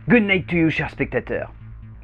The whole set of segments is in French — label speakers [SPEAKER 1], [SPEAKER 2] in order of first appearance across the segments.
[SPEAKER 1] Good night to you, cher spectateur.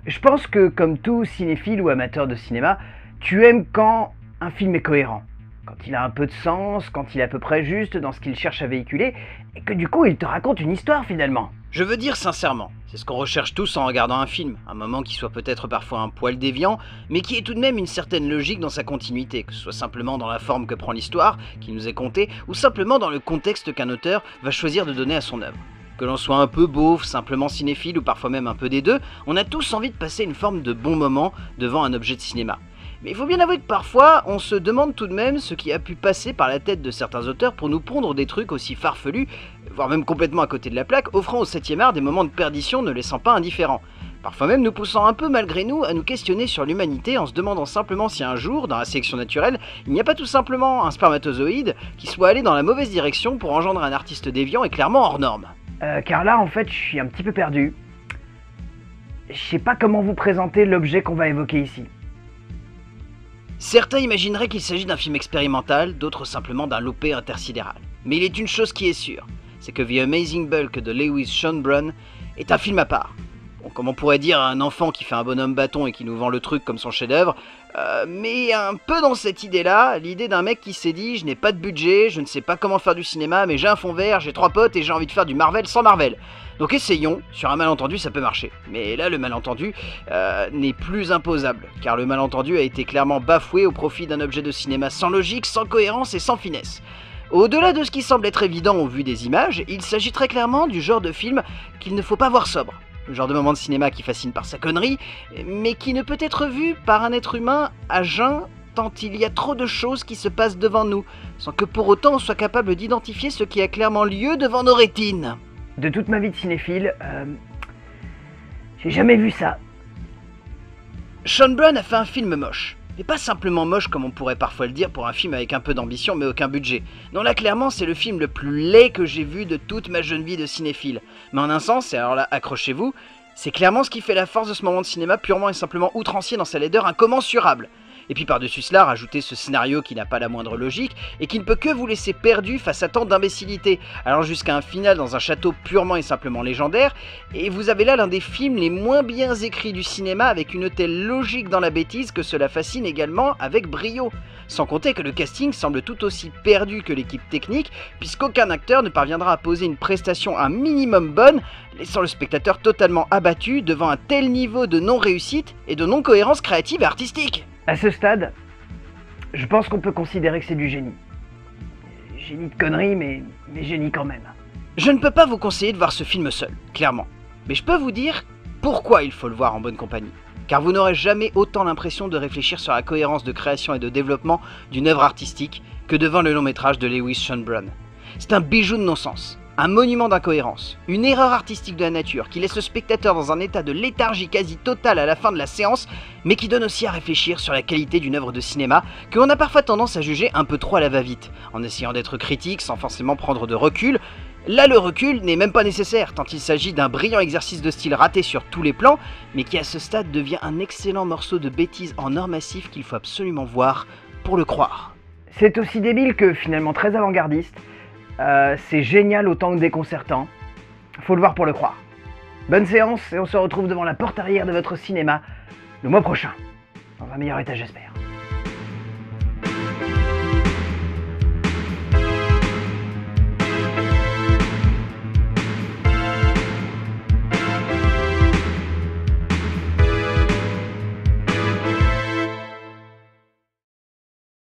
[SPEAKER 1] Je pense que, comme tout cinéphile ou amateur de cinéma, tu aimes quand un film est cohérent, quand il a un peu de sens, quand il est à peu près juste dans ce qu'il cherche à véhiculer, et que du coup il te raconte une histoire finalement.
[SPEAKER 2] Je veux dire sincèrement, c'est ce qu'on recherche tous en regardant un film, un moment qui soit peut-être parfois un poil déviant, mais qui ait tout de même une certaine logique dans sa continuité, que ce soit simplement dans la forme que prend l'histoire, qui nous est contée, ou simplement dans le contexte qu'un auteur va choisir de donner à son œuvre. Que l'on soit un peu beauf, simplement cinéphile ou parfois même un peu des deux, on a tous envie de passer une forme de bon moment devant un objet de cinéma. Mais il faut bien avouer que parfois, on se demande tout de même ce qui a pu passer par la tête de certains auteurs pour nous pondre des trucs aussi farfelus, voire même complètement à côté de la plaque, offrant au 7e art des moments de perdition ne laissant pas indifférents. Parfois même nous poussant un peu malgré nous à nous questionner sur l'humanité en se demandant simplement si un jour, dans la sélection naturelle, il n'y a pas tout simplement un spermatozoïde qui soit allé dans la mauvaise direction pour engendrer un artiste déviant et clairement hors norme.
[SPEAKER 1] Car là en fait je suis un petit peu perdu. Je sais pas comment vous présenter l'objet qu'on va évoquer ici.
[SPEAKER 2] Certains imagineraient qu'il s'agit d'un film expérimental, d'autres simplement d'un loupé intersidéral. Mais il est une chose qui est sûre, c'est que The Amazing Bulk de Lewis Schonbrun est un film à part. Bon, comme on pourrait dire à un enfant qui fait un bonhomme bâton et qui nous vend le truc comme son chef-d'œuvre, mais un peu dans cette idée-là, l'idée d'un mec qui s'est dit « je n'ai pas de budget, je ne sais pas comment faire du cinéma, mais j'ai un fond vert, j'ai 3 potes et j'ai envie de faire du Marvel sans Marvel ». Donc essayons, sur un malentendu ça peut marcher. Mais là le malentendu n'est plus imposable, car le malentendu a été clairement bafoué au profit d'un objet de cinéma sans logique, sans cohérence et sans finesse. Au-delà de ce qui semble être évident au vu des images, il s'agit très clairement du genre de film qu'il ne faut pas voir sobre. Le genre de moment de cinéma qui fascine par sa connerie, mais qui ne peut être vu par un être humain à jeun tant il y a trop de choses qui se passent devant nous, sans que pour autant on soit capable d'identifier ce qui a clairement lieu devant nos rétines.
[SPEAKER 1] De toute ma vie de cinéphile, j'ai jamais vu ça.
[SPEAKER 2] Schonbrun a fait un film moche. Mais pas simplement moche comme on pourrait parfois le dire pour un film avec un peu d'ambition mais aucun budget. Non là clairement c'est le film le plus laid que j'ai vu de toute ma jeune vie de cinéphile. Mais en un sens, et alors là accrochez-vous, c'est clairement ce qui fait la force de ce moment de cinéma purement et simplement outrancier dans sa laideur incommensurable. Et puis par-dessus cela, rajouter ce scénario qui n'a pas la moindre logique et qui ne peut que vous laisser perdu face à tant d'imbécilité, allant jusqu'à un final dans un château purement et simplement légendaire, et vous avez là l'un des films les moins bien écrits du cinéma avec une telle logique dans la bêtise que cela fascine également avec brio. Sans compter que le casting semble tout aussi perdu que l'équipe technique, puisqu'aucun acteur ne parviendra à poser une prestation un minimum bonne, laissant le spectateur totalement abattu devant un tel niveau de non-réussite et de non-cohérence créative et artistique.
[SPEAKER 1] À ce stade, je pense qu'on peut considérer que c'est du génie. Génie de conneries, mais génie quand même.
[SPEAKER 2] Je ne peux pas vous conseiller de voir ce film seul, clairement. Mais je peux vous dire pourquoi il faut le voir en bonne compagnie. Car vous n'aurez jamais autant l'impression de réfléchir sur la cohérence de création et de développement d'une œuvre artistique que devant le long métrage de Lewis Schonbrun. C'est un bijou de non-sens. Un monument d'incohérence, une erreur artistique de la nature qui laisse le spectateur dans un état de léthargie quasi totale à la fin de la séance, mais qui donne aussi à réfléchir sur la qualité d'une œuvre de cinéma que l'on a parfois tendance à juger un peu trop à la va-vite, en essayant d'être critique sans forcément prendre de recul. Là, le recul n'est même pas nécessaire, tant il s'agit d'un brillant exercice de style raté sur tous les plans, mais qui à ce stade devient un excellent morceau de bêtise en or massif qu'il faut absolument voir pour le croire.
[SPEAKER 1] C'est aussi débile que finalement très avant-gardiste. C'est génial autant que déconcertant. Faut le voir pour le croire. Bonne séance et on se retrouve devant la porte arrière de votre cinéma le mois prochain. Dans un meilleur état j'espère.